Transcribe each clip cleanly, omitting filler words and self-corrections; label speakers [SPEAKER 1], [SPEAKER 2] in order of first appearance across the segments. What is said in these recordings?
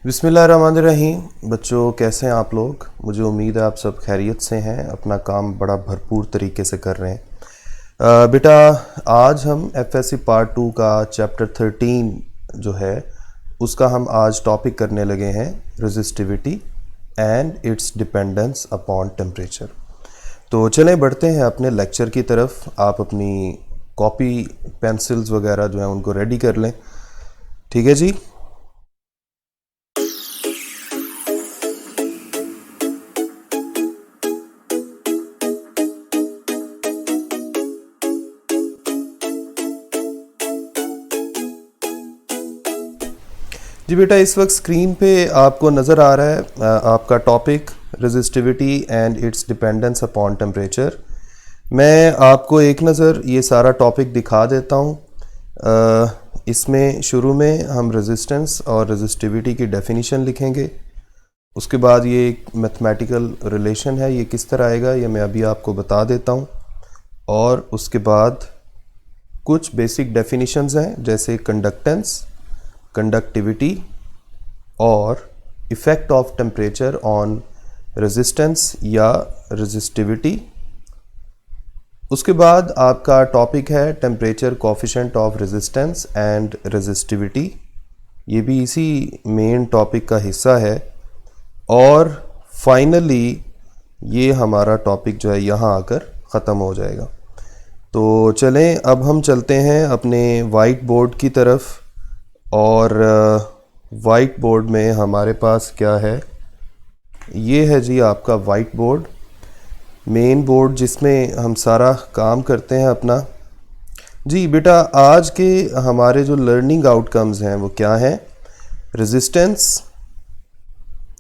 [SPEAKER 1] बिस्मिल्लाहिर्रहमानिर्रहीम। बच्चों, कैसे हैं आप लोग? मुझे उम्मीद है आप सब खैरियत से हैं, अपना काम बड़ा भरपूर तरीके से कर रहे हैं। बेटा, आज हम एफएससी पार्ट 2 का चैप्टर 13 जो है उसका हम आज टॉपिक करने लगे हैं, resistivity and it's dependence upon temperature. तो चलें बढ़ते हैं अपने लेक्चर की तरफ। आप अपनी कॉपी पेंसिल्स वगैरह जो हैं उनको रेडी कर लें। ठीक है जी। जी बेटा, इस वक्त स्क्रीन पे आपको नज़र आ रहा है आपका topic resistivity and it's dependence upon temperature. मैं आपको एक नज़र ये सारा टॉपिक दिखा देता हूँ। इसमें शुरू में हम रेजिस्टेंस और रेजिस्टिविटी की डेफिनेशन लिखेंगे। उसके बाद ये एक मैथमेटिकल रिलेशन है, ये किस तरह आएगा ये मैं अभी आपको बता देता हूँ। और उसके बाद कुछ बेसिक डेफिनेशंस हैं, जैसे कंडक्टेंस, कंडक्टिविटी और effect of temperature on resistance या रेजिस्टिविटी। उसके बाद आपका टॉपिक है temperature coefficient of resistance and resistivity, ये भी इसी मेन टॉपिक का हिस्सा है। और फाइनली ये हमारा टॉपिक जो है यहाँ आकर ख़त्म हो जाएगा। तो चलें अब हम चलते हैं अपने वाइट बोर्ड की तरफ। और वाइट बोर्ड में हमारे पास क्या है, ये है जी आपका वाइट बोर्ड, मेन बोर्ड जिसमें हम सारा काम करते हैं अपना। जी बेटा, आज के हमारे जो लर्निंग आउटकम्स हैं वो क्या हैं? Resistance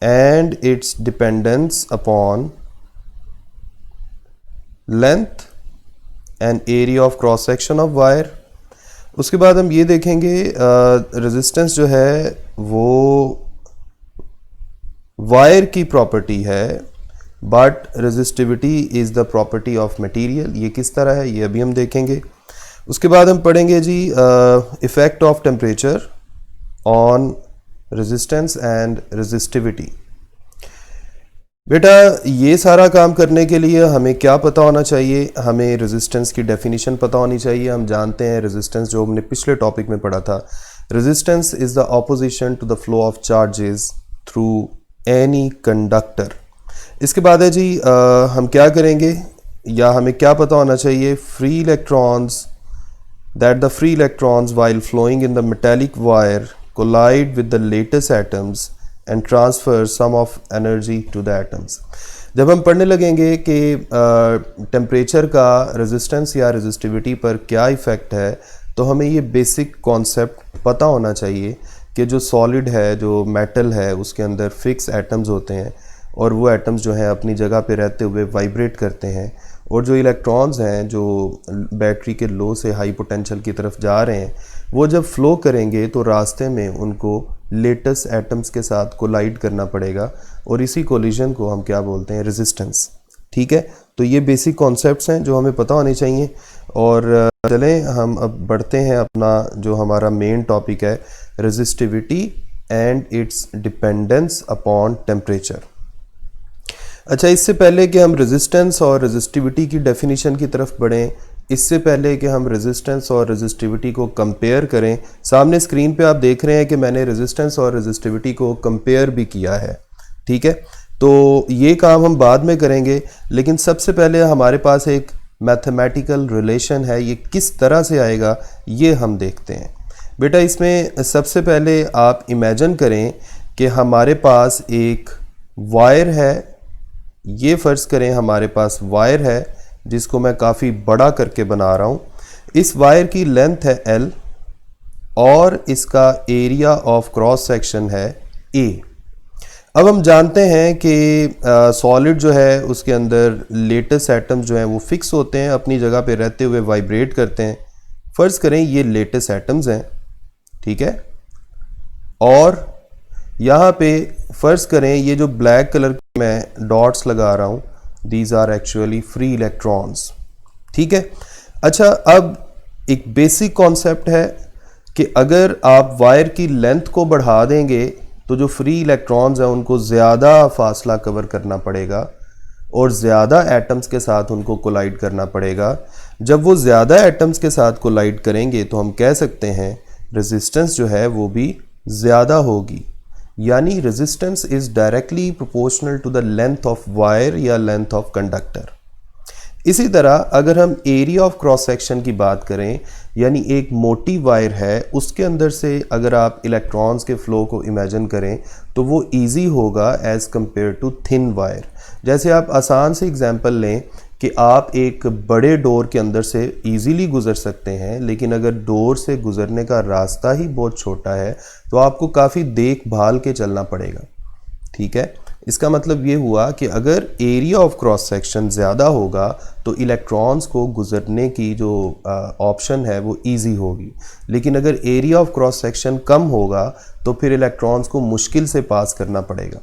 [SPEAKER 1] and it's dependence upon length and area of cross section of wire. उसके बाद हम ये देखेंगे रेजिस्टेंस जो है वो वायर की प्रॉपर्टी है, but resistivity is the property of material. ये किस तरह है ये अभी हम देखेंगे। उसके बाद हम पढ़ेंगे जी effect of temperature on resistance and resistivity. बेटा, ये सारा काम करने के लिए हमें क्या पता होना चाहिए? हमें रेजिस्टेंस की डेफिनेशन पता होनी चाहिए। हम जानते हैं रेजिस्टेंस जो हमने पिछले टॉपिक में पढ़ा था, resistance is the opposition to the flow of charges through any conductor. इसके बाद है जी हम क्या करेंगे या हमें क्या पता होना चाहिए? Free electrons, that the free electrons while flowing in the metallic wire collide with the lattice atoms and transfer some of energy to the atoms. जब हम पढ़ने लगेंगे कि टेम्परेचर का रेजिस्टेंस या रेजिस्टिविटी पर क्या इफ़ेक्ट है, तो हमें ये बेसिक कॉन्सेप्ट पता होना चाहिए कि जो सॉलिड है, जो मेटल है, उसके अंदर फिक्स एटम्स होते हैं और वो एटम्स जो हैं अपनी जगह पे रहते हुए वाइब्रेट करते हैं। और जो इलेक्ट्रॉन्स हैं जो बैटरी के लो से हाई पोटेंशियल की तरफ जा रहे हैं, वो जब फ्लो करेंगे तो रास्ते में उनको लेटेस्ट एटम्स के साथ कोलाइड करना पड़ेगा और इसी कोलिजन को हम क्या बोलते हैं? रेजिस्टेंस। ठीक है, तो ये बेसिक कॉन्सेप्ट्स हैं जो हमें पता होने चाहिए। और चलें हम अब बढ़ते हैं अपना जो हमारा मेन टॉपिक है, resistivity and it's dependence upon temperature. अच्छा, इससे पहले कि हम रेजिस्टेंस और रेजिस्टिविटी की डेफिनेशन की तरफ बढ़ें, इससे पहले कि हम रेजिस्टेंस और रेजिस्टिविटी को कंपेयर करें, सामने स्क्रीन पे आप देख रहे हैं कि मैंने रेजिस्टेंस और रेजिस्टिविटी को कंपेयर भी किया है। ठीक है, तो ये काम हम बाद में करेंगे, लेकिन सबसे पहले हमारे पास एक मैथमेटिकल रिलेशन है। ये किस तरह से आएगा ये हम देखते हैं। बेटा, इसमें सबसे पहले आप इमेजिन करें कि हमारे पास एक वायर है। ये फ़र्ज़ करें हमारे पास वायर है जिसको मैं काफ़ी बड़ा करके बना रहा हूँ। इस वायर की लेंथ है L और इसका एरिया ऑफ क्रॉस सेक्शन है A। अब हम जानते हैं कि सॉलिड जो है उसके अंदर लेटेस्ट एटम्स जो हैं वो फिक्स होते हैं, अपनी जगह पे रहते हुए वाइब्रेट करते हैं। फ़र्ज़ करें ये लेटेस्ट एटम्स हैं, ठीक है। और यहाँ पे फ़र्ज़ करें ये जो ब्लैक कलर के मैं डॉट्स लगा रहा हूँ, these are actually free electrons. ठीक है। अच्छा, अब एक बेसिक कॉन्सेप्ट है कि अगर आप वायर की लेंथ को बढ़ा देंगे तो जो फ्री इलेक्ट्रॉन्स हैं उनको ज़्यादा फासला कवर करना पड़ेगा और ज़्यादा एटम्स के साथ उनको कोलाइड करना पड़ेगा। जब वो ज़्यादा एटम्स के साथ कोलाइड करेंगे तो हम कह सकते हैं रेजिस्टेंस जो है वो भी ज़्यादा होगी, यानी resistance is directly proportional to the length of wire या लेंथ ऑफ कंडक्टर। इसी तरह अगर हम एरिया ऑफ क्रॉस सेक्शन की बात करें, यानी एक मोटी वायर है उसके अंदर से अगर आप इलेक्ट्रॉन्स के फ्लो को इमेजिन करें तो वो इजी होगा as compare to thin wire. जैसे आप आसान से एग्जांपल लें कि आप एक बड़े डोर के अंदर से इजीली गुजर सकते हैं, लेकिन अगर डोर से गुजरने का रास्ता ही बहुत छोटा है तो आपको काफ़ी देखभाल के चलना पड़ेगा। ठीक है, इसका मतलब ये हुआ कि अगर एरिया ऑफ क्रॉस सेक्शन ज़्यादा होगा तो इलेक्ट्रॉन्स को गुजरने की जो ऑप्शन है वो इजी होगी, लेकिन अगर एरिया ऑफ क्रॉस सेक्शन कम होगा तो फिर इलेक्ट्रॉन्स को मुश्किल से पास करना पड़ेगा।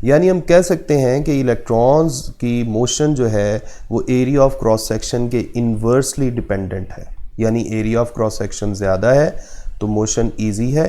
[SPEAKER 1] यानी हम कह सकते हैं कि इलेक्ट्रॉन्स की मोशन जो है वो एरिया ऑफ क्रॉस सेक्शन के इन्वर्सली डिपेंडेंट है, यानी एरिया ऑफ क्रॉस सेक्शन ज़्यादा है तो मोशन इजी है,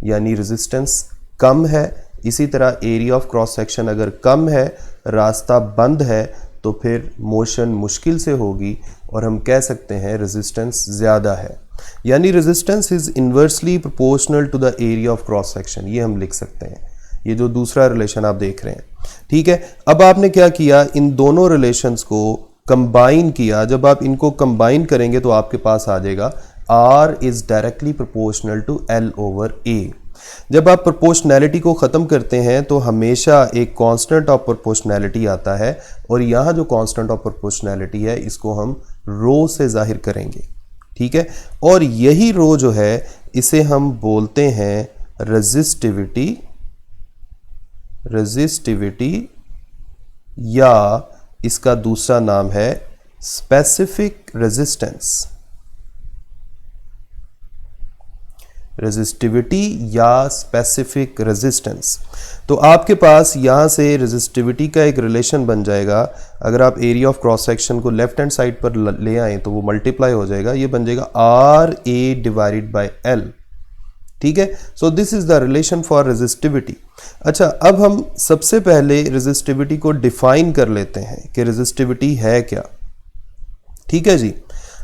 [SPEAKER 1] यानी रेजिस्टेंस कम है। इसी तरह एरिया ऑफ क्रॉस सेक्शन अगर कम है, रास्ता बंद है, तो फिर मोशन मुश्किल से होगी और हम कह सकते हैं रेजिस्टेंस ज़्यादा है, यानी resistance is inversely proportional to the area of cross section. ये हम लिख सकते हैं, ये जो दूसरा रिलेशन आप देख रहे हैं। ठीक है, अब आपने क्या किया, इन दोनों रिलेशंस को कंबाइन किया। जब आप इनको कंबाइन करेंगे तो आपके पास आ जाएगा R is directly proportional to L over A। जब आप प्रोपोर्शनैलिटी को ख़त्म करते हैं तो हमेशा एक कांस्टेंट ऑफ प्रोपोर्शनैलिटी आता है, और यहाँ जो कांस्टेंट ऑफ प्रोपोर्शनैलिटी है इसको हम रो से जाहिर करेंगे। ठीक है, और यही रो जो है इसे हम बोलते हैं रेजिस्टिविटी या इसका दूसरा नाम है स्पेसिफिक रेजिस्टेंस। रेजिस्टिविटी या स्पेसिफिक रेजिस्टेंस। तो आपके पास यहाँ से रेजिस्टिविटी का एक रिलेशन बन जाएगा। अगर आप एरिया ऑफ क्रॉस सेक्शन को लेफ्ट हैंड साइड पर ले आएँ तो वो मल्टीप्लाई हो जाएगा, ये बन जाएगा RA डिवाइडेड बाय L। ठीक है, so this is the relation for resistivity. अच्छा, अब हम सबसे पहले रेजिस्टिविटी को डिफाइन कर लेते हैं कि रेजिस्टिविटी है क्या। ठीक है जी,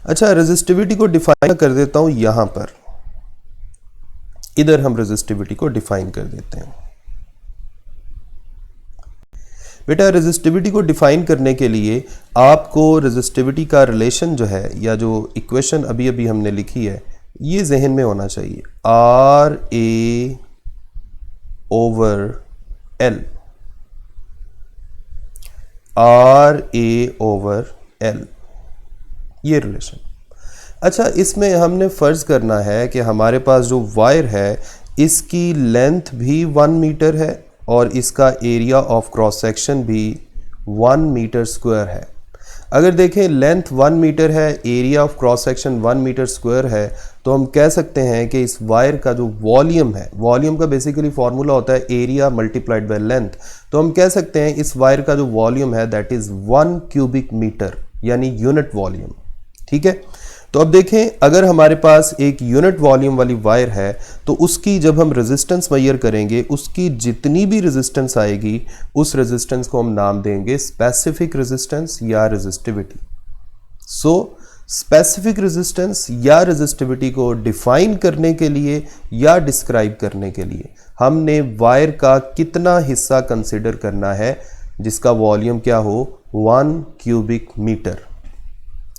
[SPEAKER 1] अच्छा रेजिस्टिविटी को डिफाइन कर देता हूं यहां पर, इधर हम रेजिस्टिविटी को डिफाइन कर देते हैं। बेटा रेजिस्टिविटी को डिफाइन करने के लिए आपको रेजिस्टिविटी का रिलेशन जो है या जो इक्वेशन अभी अभी हमने लिखी है ये जहन में होना चाहिए, RA over L, RA over L, ये रिलेशन। अच्छा, इसमें हमने फ़र्ज़ करना है कि हमारे पास जो वायर है इसकी लेंथ भी 1 मीटर है और इसका एरिया ऑफ क्रॉस सेक्शन भी 1 मीटर स्क्वायर है। अगर देखें लेंथ 1 मीटर है, area of cross section 1 metre square है, तो हम कह सकते हैं कि इस वायर का जो वॉल्यूम है, वॉल्यूम का बेसिकली फॉर्मूला होता है एरिया मल्टीप्लाइड बाय लेंथ, तो हम कह सकते हैं इस वायर का जो वॉल्यूम है दैट इज़ 1 क्यूबिक मीटर, यानी यूनिट वॉल्यूम। ठीक है, तो अब देखें अगर हमारे पास एक यूनिट वॉल्यूम वाली वायर है तो उसकी जब हम रेजिस्टेंस मेजर करेंगे, उसकी जितनी भी रेजिस्टेंस आएगी उस रेजिस्टेंस को हम नाम देंगे स्पेसिफिक रेजिस्टेंस या रेजिस्टिविटी। सो स्पेसिफिक रेजिस्टेंस या रेजिस्टिविटी को डिफाइन करने के लिए या डिस्क्राइब करने के लिए हमने वायर का कितना हिस्सा कंसिडर करना है जिसका वॉल्यूम क्या हो, 1 क्यूबिक मीटर।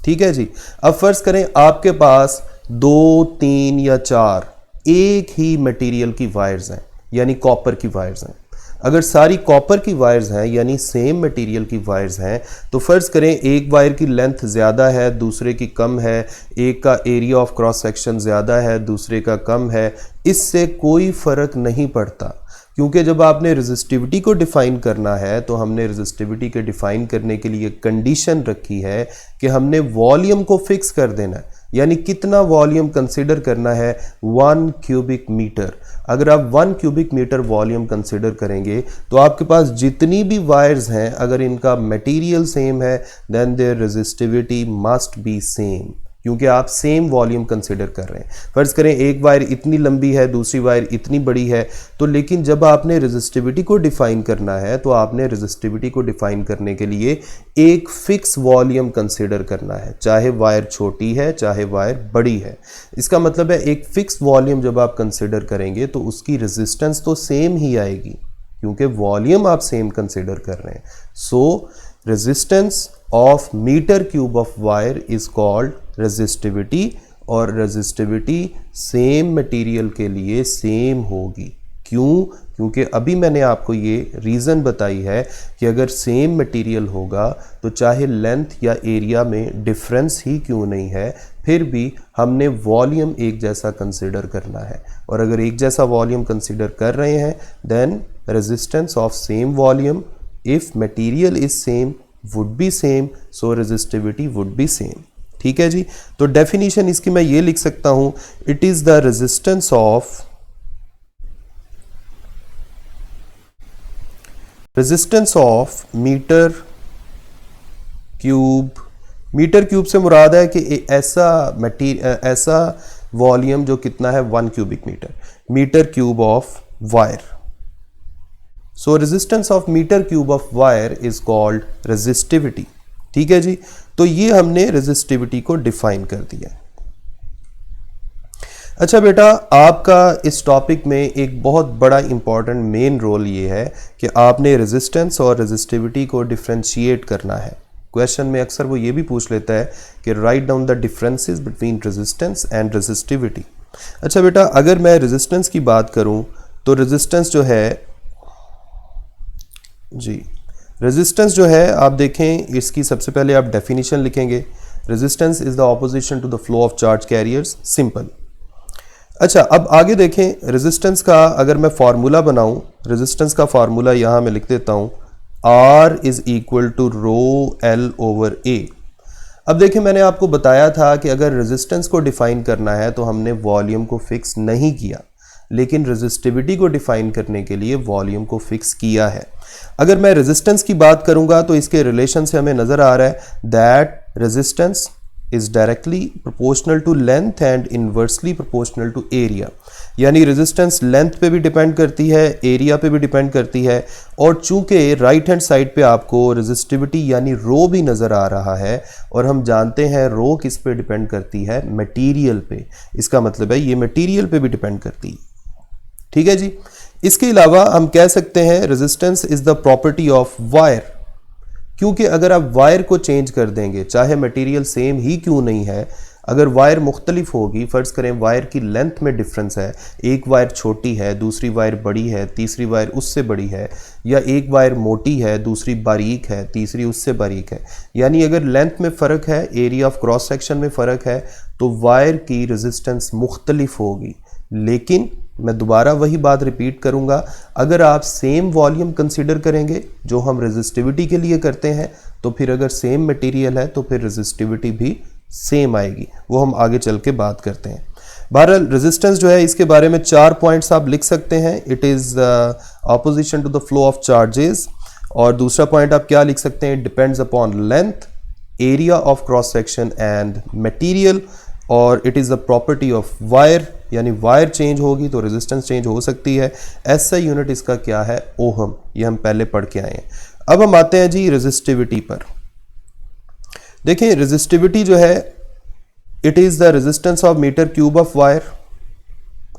[SPEAKER 1] ठीक है जी, अब फर्ज करें आपके पास 2, 3 या 4 एक ही मटेरियल की वायर्स हैं, यानी कॉपर की वायर्स हैं। अगर सारी कॉपर की वायर्स हैं यानी सेम मटेरियल की वायर्स हैं, तो फर्ज करें एक वायर की लेंथ ज़्यादा है, दूसरे की कम है, एक का एरिया ऑफ क्रॉस सेक्शन ज़्यादा है, दूसरे का कम है, इससे कोई फ़र्क नहीं पड़ता, क्योंकि जब आपने रेजिस्टिविटी को डिफ़ाइन करना है तो हमने रेजिस्टिविटी के डिफ़ाइन करने के लिए कंडीशन रखी है कि हमने वॉल्यूम को फिक्स कर देना है, यानी कितना वॉल्यूम कंसिडर करना है, 1 क्यूबिक मीटर। अगर आप 1 क्यूबिक मीटर वॉल्यूम कंसिडर करेंगे तो आपके पास जितनी भी वायर्स हैं अगर इनका मटेरियल सेम है then their resistivity must be same, क्योंकि आप सेम वॉल्यूम कंसिडर कर रहे हैं। फर्ज करें एक वायर इतनी लंबी है, दूसरी वायर इतनी बड़ी है, तो लेकिन जब आपने रेजिस्टिविटी को डिफाइन करना है तो आपने रेजिस्टिविटी को डिफाइन करने के लिए एक फिक्स वॉल्यूम कंसिडर करना है, चाहे वायर छोटी है चाहे वायर बड़ी है। इसका मतलब है एक फिक्स वॉल्यूम जब आप कंसिडर करेंगे तो उसकी रेजिस्टेंस तो सेम ही आएगी, क्योंकि वॉल्यूम आप सेम कंसिडर कर रहे हैं। So resistance of metre cube of wire is called resistivity, और रेजिस्टिविटी सेम मटेरियल के लिए सेम होगी। क्यों? क्योंकि अभी मैंने आपको ये रीज़न बताई है कि अगर सेम मटेरियल होगा तो चाहे लेंथ या एरिया में डिफरेंस ही क्यों नहीं है, फिर भी हमने वॉल्यूम एक जैसा कंसिडर करना है, और अगर एक जैसा वॉल्यूम कंसिडर कर रहे हैं then resistance of same volume if material is same would be same, so resistivity would be same. ठीक है जी। तो डेफिनेशन इसकी मैं ये लिख सकता हूं, it is the resistance of metre cube से मुराद है कि ऐसा वॉल्यूम जो कितना है 1 cubic metre cube of wire. So resistance of metre cube of wire is called resistivity. ठीक है जी। तो ये हमने रेजिस्टिविटी को डिफाइन कर दिया। अच्छा बेटा, आपका इस टॉपिक में एक बहुत बड़ा इंपॉर्टेंट मेन रोल ये है कि आपने रेजिस्टेंस और रेजिस्टिविटी को डिफरेंशिएट करना है। क्वेश्चन में अक्सर वो ये भी पूछ लेता है कि write down the differences between resistance and resistivity. अच्छा बेटा, अगर मैं रेजिस्टेंस की बात करूं तो रेजिस्टेंस जो है जी, रेजिस्टेंस जो है आप देखें, इसकी सबसे पहले आप डेफिनेशन लिखेंगे। Resistance is the opposition to the flow of charge carriers, simple. अच्छा, अब आगे देखें रेजिस्टेंस का अगर मैं फार्मूला बनाऊं, रेजिस्टेंस का फार्मूला यहां मैं लिख देता हूं, R is equal to rho L over A। अब देखें, मैंने आपको बताया था कि अगर रेजिस्टेंस को डिफाइन करना है तो हमने वॉल्यूम को फिक्स नहीं किया, लेकिन रेजिस्टिविटी को डिफाइन करने के लिए वॉल्यूम को फिक्स किया है। अगर मैं रेजिस्टेंस की बात करूंगा तो इसके रिलेशन से हमें नजर आ रहा है that resistance is directly proportional to length and inversely proportional to area. यानी रेजिस्टेंस लेंथ पे भी डिपेंड करती है, एरिया पे भी डिपेंड करती है, और चूंकि राइट हैंड साइड पे आपको रेजिस्टिविटी यानी रो भी नजर आ रहा है, और हम जानते हैं रो किस पे डिपेंड करती है, मटेरियल पे। इसका मतलब है ये मटेरियल पे भी डिपेंड करती है। ठीक है जी। इसके अलावा हम कह सकते हैं resistance is the property of wire, क्योंकि अगर आप वायर को चेंज कर देंगे, चाहे मटेरियल सेम ही क्यों नहीं है, अगर वायर मुख्तलिफ होगी, फर्ज करें वायर की लेंथ में डिफरेंस है, एक वायर छोटी है, दूसरी वायर बड़ी है, तीसरी वायर उससे बड़ी है, या एक वायर मोटी है, दूसरी बारीक है, तीसरी उससे बारीक है, यानी अगर लेंथ में फ़र्क है, एरिया ऑफ क्रॉस सेक्शन में फ़र्क है, तो वायर की रेजिस्टेंस मुख्तलिफ होगी। लेकिन मैं दोबारा वही बात रिपीट करूंगा, अगर आप सेम वॉल्यूम कंसिडर करेंगे जो हम रेजिस्टिविटी के लिए करते हैं, तो फिर अगर सेम मटेरियल है तो फिर रेजिस्टिविटी भी सेम आएगी। वो हम आगे चल के बात करते हैं। बहरहाल रेजिस्टेंस जो है, इसके बारे में 4 पॉइंट्स आप लिख सकते हैं। It is opposition to the flow of charges, और दूसरा पॉइंट आप क्या लिख सकते हैं, depends upon length, area of cross section and material, और it is the property of wire, यानी वायर चेंज होगी तो रेजिस्टेंस चेंज हो सकती है। ऐसा यूनिट इसका क्या है, ओहम, ये हम पहले पढ़ के आए हैं। अब हम आते हैं जी रेजिस्टिविटी पर। देखिए रेजिस्टिविटी जो है, it is the resistance of metre cube of wire.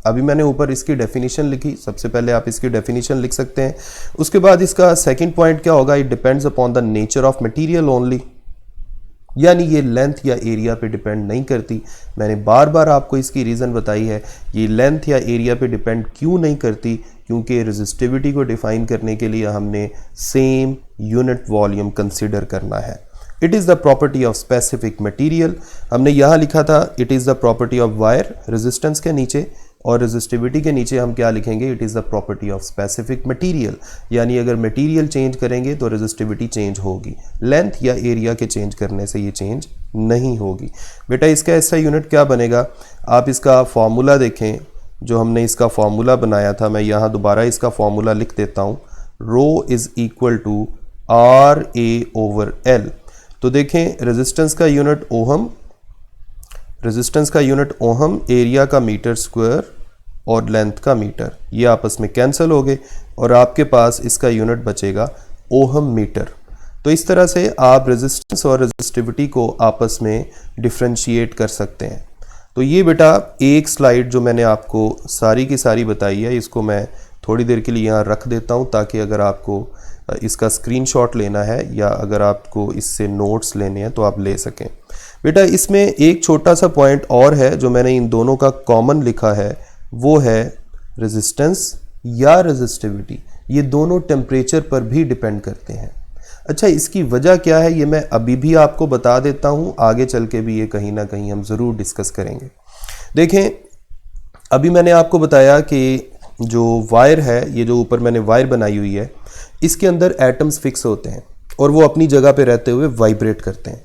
[SPEAKER 1] अभी मैंने ऊपर इसकी डेफिनेशन लिखी, सबसे पहले आप इसकी डेफिनेशन लिख सकते हैं। उसके बाद इसका सेकंड पॉइंट क्या होगा, it depends upon the nature of material only, यानी ये लेंथ या एरिया पे डिपेंड नहीं करती। मैंने बार बार आपको इसकी रीज़न बताई है, ये लेंथ या एरिया पे डिपेंड क्यों नहीं करती, क्योंकि रेजिस्टिविटी को डिफाइन करने के लिए हमने सेम यूनिट वॉल्यूम कंसिडर करना है। It is the property of specific material, हमने यहाँ लिखा था it is the property of wire resistance के नीचे, और रेजिस्टिविटी के नीचे हम क्या लिखेंगे, it is the property of specific material, यानी अगर मटेरियल चेंज करेंगे तो रेजिस्टिविटी चेंज होगी, लेंथ या एरिया के चेंज करने से ये चेंज नहीं होगी। बेटा इसका ऐसा यूनिट क्या बनेगा, आप इसका फॉर्मूला देखें, जो हमने इसका फॉर्मूला बनाया था, मैं यहाँ दोबारा इसका फॉर्मूला लिख देता हूँ, rho is equal to R A over L. तो देखें रेजिस्टेंस का यूनिट ओहम, रेजिस्टेंस का यूनिट ओहम, एरिया का मीटर स्क्वायर और लेंथ का मीटर, ये आपस में कैंसिल हो गए और आपके पास इसका यूनिट बचेगा ओहम मीटर। तो इस तरह से आप रेजिस्टेंस और रेजिस्टिविटी को आपस में डिफ्रेंशिएट कर सकते हैं। तो ये बेटा एक स्लाइड जो मैंने आपको सारी की सारी बताई है, इसको मैं थोड़ी देर के लिए यहाँ रख देता हूँ ताकि अगर आपको इसका स्क्रीनशॉट लेना है या अगर आपको इससे नोट्स लेने हैं तो आप ले सकें। बेटा इसमें एक छोटा सा पॉइंट और है जो मैंने इन दोनों का कॉमन लिखा है, वो है रेजिस्टेंस या रेजिस्टिविटी। ये दोनों टेम्परेचर पर भी डिपेंड करते हैं। अच्छा, इसकी वजह क्या है ये मैं अभी भी आपको बता देता हूँ, आगे चल के भी ये कहीं ना कहीं हम ज़रूर डिस्कस करेंगे। देखें, अभी मैंने आपको बताया कि जो वायर है, ये जो ऊपर मैंने वायर बनाई हुई है, इसके अंदर एटम्स फिक्स होते हैं और वो अपनी जगह पे रहते हुए वाइब्रेट करते हैं।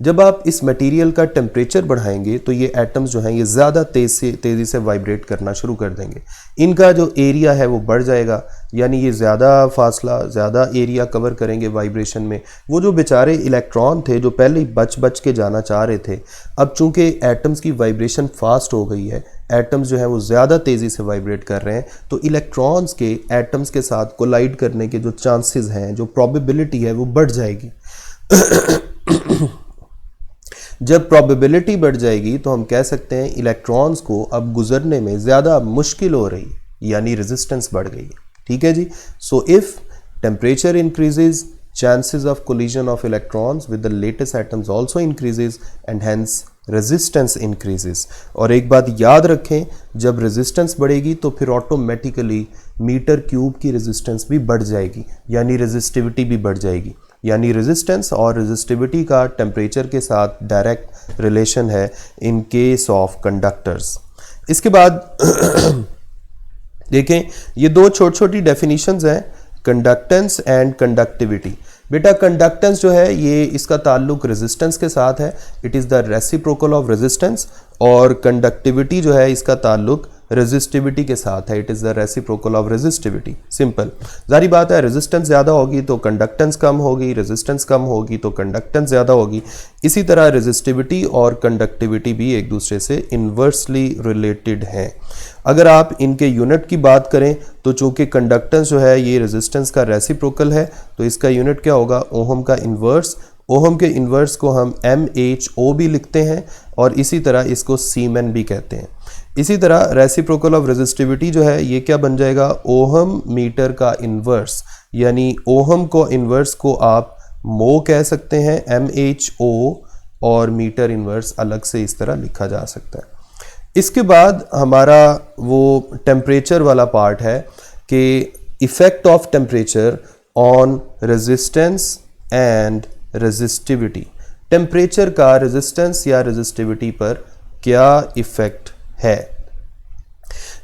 [SPEAKER 1] जब आप इस मटेरियल का टेम्परेचर बढ़ाएंगे तो ये एटम्स जो हैं ये ज़्यादा तेज़ी से वाइब्रेट करना शुरू कर देंगे। इनका जो एरिया है वो बढ़ जाएगा, यानी ये ज़्यादा फासला, ज़्यादा एरिया कवर करेंगे वाइब्रेशन में। वो जो बेचारे इलेक्ट्रॉन थे जो पहले ही बच के जाना चाह रहे थे, अब चूंकि एटम्स की वाइब्रेशन फास्ट हो गई है, एटम्स जो है वो ज़्यादा तेज़ी से वाइब्रेट कर रहे हैं, तो इलेक्ट्रॉन्स के एटम्स के साथ कोलाइड करने के जो चांसेस हैं, जो प्रोबेबिलिटी है, वो बढ़ जाएगी। जब प्रोबेबिलिटी बढ़ जाएगी तो हम कह सकते हैं इलेक्ट्रॉन्स को अब गुजरने में ज़्यादा मुश्किल हो रही है, यानी रेजिस्टेंस बढ़ गई है। ठीक है जी। So if temperature increases, chances of collision of electrons with the latest atoms also increases and hence resistance increases। और एक बात याद रखें, जब रेजिस्टेंस बढ़ेगी तो फिर ऑटोमेटिकली मीटर क्यूब की रेजिस्टेंस भी बढ़ जाएगी, यानी रेजिस्टिविटी भी बढ़ जाएगी। यानी रेजिस्टेंस और रेजिस्टिविटी का टेम्परेचर के साथ डायरेक्ट रिलेशन है इन केस ऑफ कंडक्टर्स। इसके बाद देखें, ये दो छोटी छोटी डेफिनेशंस हैं, कंडक्टेंस एंड कंडक्टिविटी। बेटा कंडक्टेंस जो है ये इसका ताल्लुक रेजिस्टेंस के साथ है, it is the reciprocal of resistance, और कंडक्टिविटी जो है इसका ताल्लुक रेजिस्टिविटी के साथ है, it is the reciprocal of resistivity. Simple, जारी बात है, रेजिस्टेंस ज़्यादा होगी तो कंडक्टेंस कम होगी, रेजिस्टेंस कम होगी तो कंडक्टेंस ज़्यादा होगी। इसी तरह रेजिस्टिविटी और कंडक्टिविटी भी एक दूसरे से इन्वर्सली रिलेटेड हैं। अगर आप इनके यूनिट की बात करें तो चूंकि कंडक्टेंस जो है ये रेजिस्टेंस का रेसिप्रोकल है, तो इसका यूनिट क्या होगा, ओहम का इन्वर्स। ओहम के इन्वर्स को हम MHO भी लिखते हैं और इसी तरह इसको सीमेन भी कहते हैं। इसी तरह रेसिप्रोकल ऑफ रेजिस्टिविटी जो है ये क्या बन जाएगा, ओहम मीटर का इन्वर्स, यानी ओहम को इन्वर्स को आप मो कह सकते हैं, MHO, और मीटर इन्वर्स अलग से इस तरह लिखा जा सकता है। इसके बाद हमारा वो टेम्परेचर वाला पार्ट है कि effect of temperature on resistance and resistivity. Temperature का रेजिस्टेंस या रेजिस्टिविटी पर क्या इफ़ेक्ट है।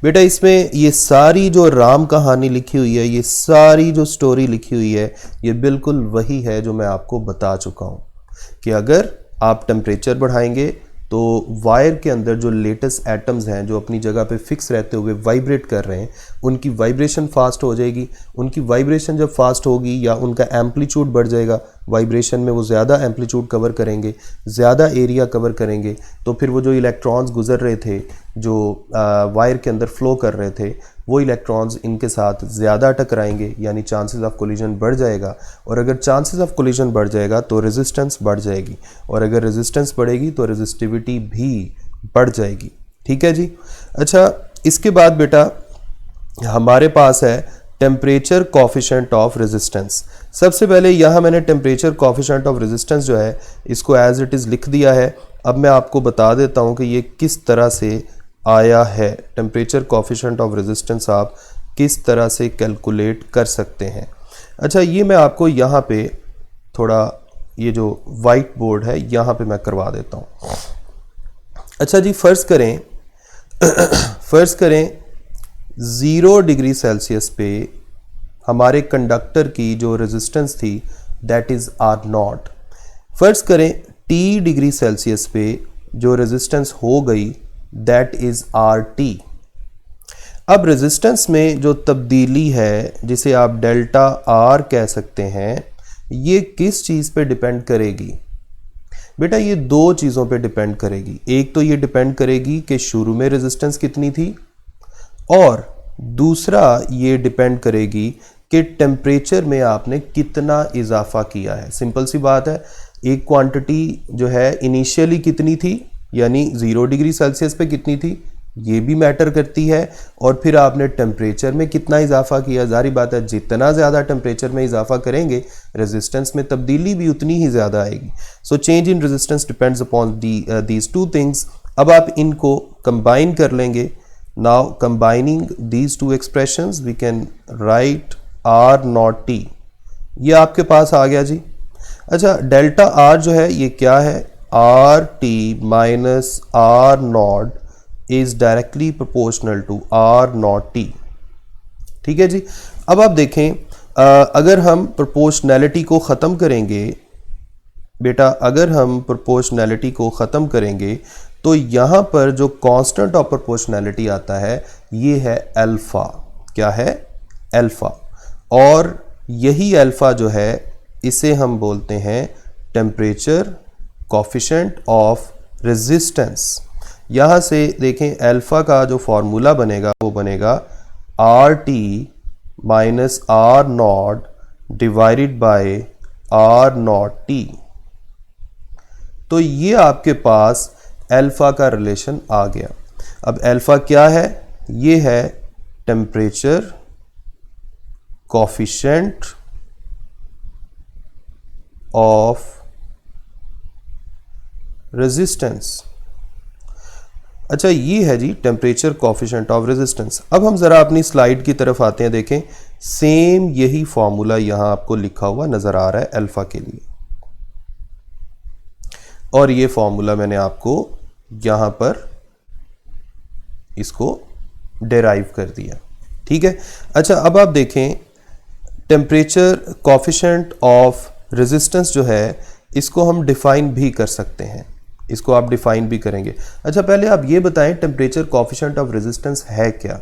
[SPEAKER 1] बेटा इसमें ये सारी जो राम कहानी लिखी हुई है, ये सारी जो स्टोरी लिखी हुई है, ये बिल्कुल वही है जो मैं आपको बता चुका हूँ कि अगर आप टेम्परेचर बढ़ाएंगे तो वायर के अंदर जो लेटेस्ट एटम्स हैं जो अपनी जगह पे फिक्स रहते हुए वाइब्रेट कर रहे हैं, उनकी वाइब्रेशन फास्ट हो जाएगी। उनकी वाइब्रेशन जब फास्ट होगी या उनका एम्पलीट्यूड बढ़ जाएगा, वाइब्रेशन में वो ज़्यादा एम्पलीट्यूड कवर करेंगे, ज़्यादा एरिया कवर करेंगे, तो फिर वो जो इलेक्ट्रॉन्स गुजर रहे थे, जो वायर के अंदर फ्लो कर रहे थे, वो इलेक्ट्रॉन्स इनके साथ ज़्यादा टकराएंगे, यानी चांसेस ऑफ कोलिजन बढ़ जाएगा। और अगर चांसेस ऑफ कोलिजन बढ़ जाएगा तो रेजिस्टेंस बढ़ जाएगी, और अगर रेजिस्टेंस बढ़ेगी तो रेजिस्टिविटी भी बढ़ जाएगी। ठीक है जी। अच्छा, इसके बाद बेटा हमारे पास है टेम्परेचर कोफिशिएंट ऑफ रेजिस्टेंस। सबसे पहले यहाँ मैंने टेम्परेचर कोफिशिएंट ऑफ रेजिस्टेंस जो है इसको एज इट इज़ लिख दिया है। अब मैं आपको बता देता हूँ कि ये किस तरह से आया है। टेम्परेचर कोफिशिएंट ऑफ रेजिस्टेंस आप किस तरह से कैलकुलेट कर सकते हैं। अच्छा, ये मैं आपको यहाँ पे थोड़ा ये जो वाइट बोर्ड है यहाँ पे मैं करवा देता हूँ। अच्छा जी, फ़र्ज़ करें 0 डिग्री सेल्सियस पे हमारे कंडक्टर की जो रेजिस्टेंस थी दैट इज़ R0। फ़र्ज़ करें T डिग्री सेल्सियस पे जो रेजिस्टेंस हो गई दैट इज़ RT। अब रेजिस्टेंस में जो तब्दीली है जिसे आप डेल्टा R कह सकते हैं, ये किस चीज़ पे डिपेंड करेगी। बेटा ये दो चीज़ों पे डिपेंड करेगी। एक तो ये डिपेंड करेगी कि शुरू में रेजिस्टेंस कितनी थी, और दूसरा ये डिपेंड करेगी कि टेम्परेचर में आपने कितना इजाफा किया है। सिंपल सी बात है, एक क्वांटिटी जो है इनिशियली कितनी थी, यानी 0 डिग्री सेल्सियस पे कितनी थी, ये भी मैटर करती है, और फिर आपने टेम्परेचर में कितना इजाफा किया। जारी बात है, जितना ज़्यादा टेम्परेचर में इजाफा करेंगे रेजिस्टेंस में तब्दीली भी उतनी ही ज़्यादा आएगी। So change in resistance depends upon these two things. अब आप इनको कंबाइन कर लेंगे। Now combining these two expressions we can write R naught T, ये आपके पास आ गया जी। अच्छा, डेल्टा आर जो है ये क्या है, R T minus R naught is directly proportional to R naught T. ठीक है जी। अब आप देखें, अगर हम प्रोपोर्शनैलिटी को ख़त्म करेंगे बेटा, अगर हम प्रोपोर्शनैलिटी को ख़त्म करेंगे तो यहाँ पर जो कांस्टेंट ऑफ प्रोपोर्शनैलिटी आता है ये है अल्फ़ा। क्या है, अल्फ़ा। और यही अल्फ़ा जो है इसे हम बोलते हैं टेम्परेचर कोफिशिएंट ऑफ रेजिस्टेंस। यहाँ से देखें, अल्फ़ा का जो फॉर्मूला बनेगा वो बनेगा R T minus R naught divided by R naught T. तो ये आपके पास अल्फ़ा का रिलेशन आ गया। अब अल्फ़ा क्या है, ये है टेम्परेचर कोफिशिएंट ऑफ रेजिस्टेंस। अच्छा, ये है जी टेम्परेचर कोफिशिएंट ऑफ रेजिस्टेंस। अब हम ज़रा अपनी स्लाइड की तरफ आते हैं। देखें, सेम यही फॉर्मूला यहाँ आपको लिखा हुआ नज़र आ रहा है अल्फ़ा के लिए, और ये फॉर्मूला मैंने आपको यहाँ पर इसको डेराइव कर दिया। ठीक है। अच्छा, अब आप देखें, टेम्परेचर कोफिशिएंट ऑफ रेजिस्टेंस जो है इसको हम डिफ़ाइन भी कर सकते हैं, इसको आप डिफ़ाइन भी करेंगे। अच्छा, पहले आप ये बताएं टेम्परेचर कोफिशिएंट ऑफ रेजिस्टेंस है क्या।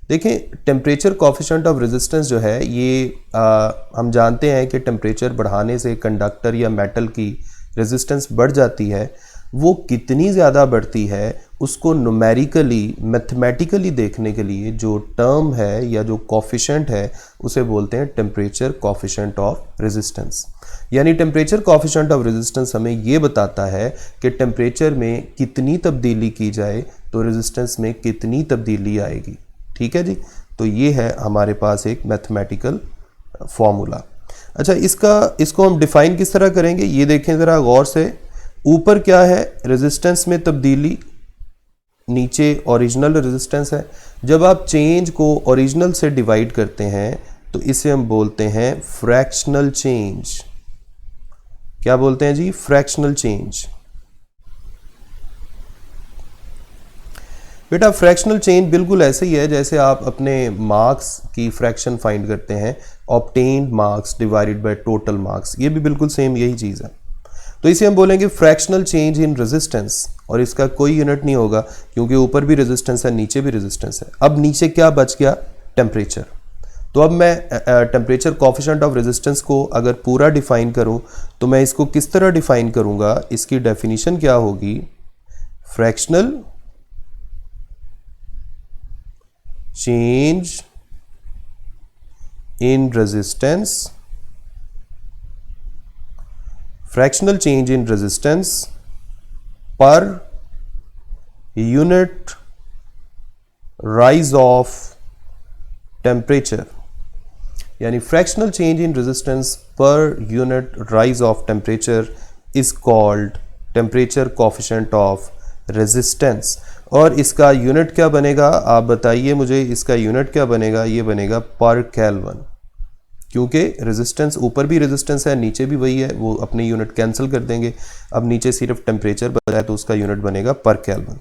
[SPEAKER 1] देखें, टेम्परेचर कोफिशिएंट ऑफ रेजिस्टेंस जो है ये हम जानते हैं कि टेम्परेचर बढ़ाने से कंडक्टर या मेटल की रेजिस्टेंस बढ़ जाती है। वो कितनी ज़्यादा बढ़ती है उसको न्यूमेरिकली, मैथमेटिकली देखने के लिए जो टर्म है या जो कोफिशिएंट है उसे बोलते हैं टेम्परेचर कोफिशिएंट ऑफ रेजिस्टेंस। यानी टेम्परेचर कोफिशिएंट ऑफ रेजिस्टेंस हमें ये बताता है कि टेम्परेचर में कितनी तब्दीली की जाए तो रेजिस्टेंस में कितनी तब्दीली आएगी। ठीक है जी। तो ये है हमारे पास एक मैथमेटिकल फॉर्मूला। अच्छा, इसको हम डिफ़ाइन किस तरह करेंगे, ये देखें ज़रा गौर से। ऊपर क्या है, रेजिस्टेंस में तब्दीली, नीचे ओरिजिनल रेजिस्टेंस है। जब आप चेंज को ओरिजिनल से डिवाइड करते हैं तो इसे हम बोलते हैं फ्रैक्शनल चेंज। क्या बोलते हैं जी, फ्रैक्शनल चेंज। बेटा, फ्रैक्शनल चेंज बिल्कुल ऐसे ही है जैसे आप अपने मार्क्स की फ्रैक्शन फाइंड करते हैं, obtained marks divided by total marks, ये भी बिल्कुल सेम यही चीज़ है। तो इसे हम बोलेंगे फ्रैक्शनल चेंज इन रेजिस्टेंस, और इसका कोई यूनिट नहीं होगा क्योंकि ऊपर भी रेजिस्टेंस है नीचे भी रेजिस्टेंस है। अब नीचे क्या बच गया, टेम्परेचर। तो अब मैं टेम्परेचर कोफिशिएंट ऑफ रेजिस्टेंस को अगर पूरा डिफाइन करूं तो मैं इसको किस तरह डिफाइन करूंगा, इसकी डेफिनेशन क्या होगी, fractional change in resistance, fractional change in resistance per unit rise of temperature। यानी fractional change in resistance per unit rise of temperature is called temperature coefficient of resistance। और इसका यूनिट क्या बनेगा, आप बताइए मुझे, इसका यूनिट क्या बनेगा, ये बनेगा पर केल्विन, क्योंकि रेजिस्टेंस ऊपर भी रेजिस्टेंस है नीचे भी वही है, वो अपने यूनिट कैंसिल कर देंगे। अब नीचे सिर्फ टेम्परेचर बचा है तो उसका यूनिट बनेगा पर केल्विन।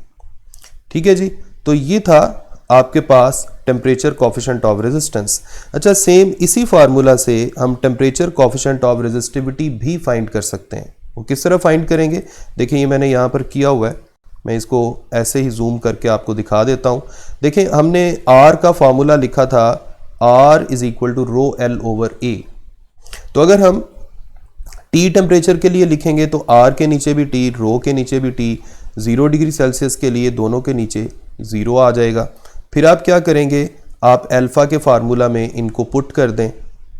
[SPEAKER 1] ठीक है जी। तो ये था आपके पास टेम्परेचर कोफिशिएंट ऑफ रेजिस्टेंस। अच्छा, सेम इसी फार्मूला से हम टेम्परेचर कोफिशिएंट ऑफ रेजिस्टिविटी भी फाइंड कर सकते हैं। वो किस तरह फाइंड करेंगे, देखिए ये मैंने यहाँ पर किया हुआ है, मैं इसको ऐसे ही जूम करके आपको दिखा देता हूँ। देखिए, हमने R का फार्मूला लिखा था R is equal to rho L over A. तो अगर हम टी टेम्परेचर के लिए लिखेंगे तो आर के नीचे भी टी, रो के नीचे भी टी, 0 डिग्री सेल्सियस के लिए दोनों के नीचे 0 आ जाएगा। फिर आप क्या करेंगे, आप अल्फ़ा के फार्मूला में इनको पुट कर दें।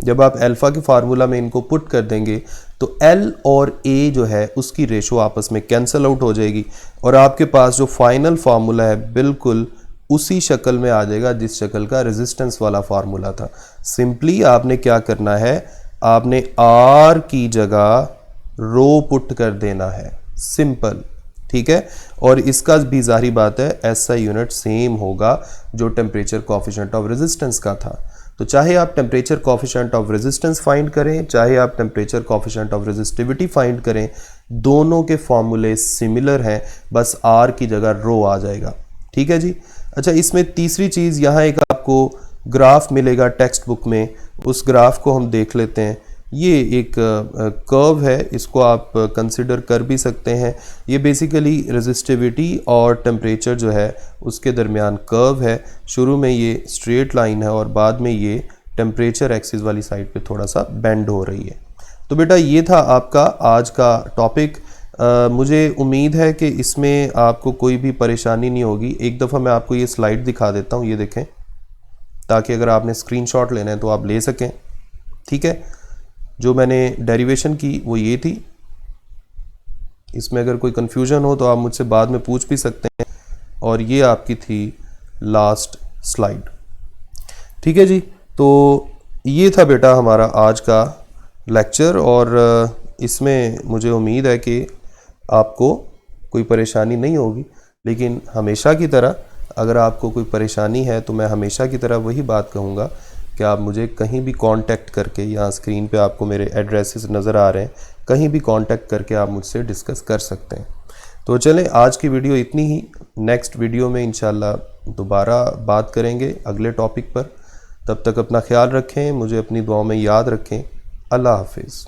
[SPEAKER 1] जब आप अल्फ़ा के फार्मूला में इनको पुट कर देंगे तो एल और ए जो है उसकी रेशो आपस में कैंसिल आउट हो जाएगी और आपके पास जो फाइनल फार्मूला है बिल्कुल उसी शक्ल में आ जाएगा जिस शक्ल का रेजिस्टेंस वाला फार्मूला था। सिंपली आपने क्या करना है, आपने आर की जगह रो पुट कर देना है, सिंपल, ठीक है। और इसका भी जाहिर बात है एसआई यूनिट सेम होगा जो टेम्परेचर कोएफिशिएंट ऑफ रेजिस्टेंस का था। तो चाहे आप temperature coefficient of resistance find करें, चाहे आप temperature coefficient of resistivity find करें, दोनों के फॉर्मूले सिमिलर हैं, बस आर की जगह रो आ जाएगा, ठीक है जी। अच्छा, इसमें तीसरी चीज़, यहाँ एक आपको ग्राफ मिलेगा टेक्स्ट बुक में, उस ग्राफ को हम देख लेते हैं। ये एक कर्व है, इसको आप कंसिडर कर भी सकते हैं। ये बेसिकली रेजिस्टिविटी और टेम्परेचर जो है उसके दरमियान कर्व है। शुरू में ये स्ट्रेट लाइन है और बाद में ये टेम्परेचर एक्सिस वाली साइड पे थोड़ा सा बेंड हो रही है। तो बेटा ये था आपका आज का टॉपिक। मुझे उम्मीद है कि इसमें आपको कोई भी परेशानी नहीं होगी। एक दफ़ा मैं आपको ये स्लाइड दिखा देता हूँ, ये देखें, ताकि अगर आपने स्क्रीनशॉट लेना है तो आप ले सकें, ठीक है। जो मैंने डेरिवेशन की वो ये थी। इसमें अगर कोई कन्फ्यूजन हो तो आप मुझसे बाद में पूछ भी सकते हैं। और ये आपकी थी लास्ट स्लाइड, ठीक है जी। तो ये था बेटा हमारा आज का लेक्चर और इसमें मुझे उम्मीद है कि आपको कोई परेशानी नहीं होगी। लेकिन हमेशा की तरह अगर आपको कोई परेशानी है तो मैं हमेशा की तरह वही बात कहूँगा कि आप मुझे कहीं भी कांटेक्ट करके, यहाँ स्क्रीन पे आपको मेरे एड्रेसेस नज़र आ रहे हैं, कहीं भी कांटेक्ट करके आप मुझसे डिस्कस कर सकते हैं। तो चलें, आज की वीडियो इतनी ही। नेक्स्ट वीडियो में इंशाल्लाह दोबारा बात करेंगे अगले टॉपिक पर। तब तक अपना ख्याल रखें, मुझे अपनी दुआओं में याद रखें। अल्लाह हाफिज़।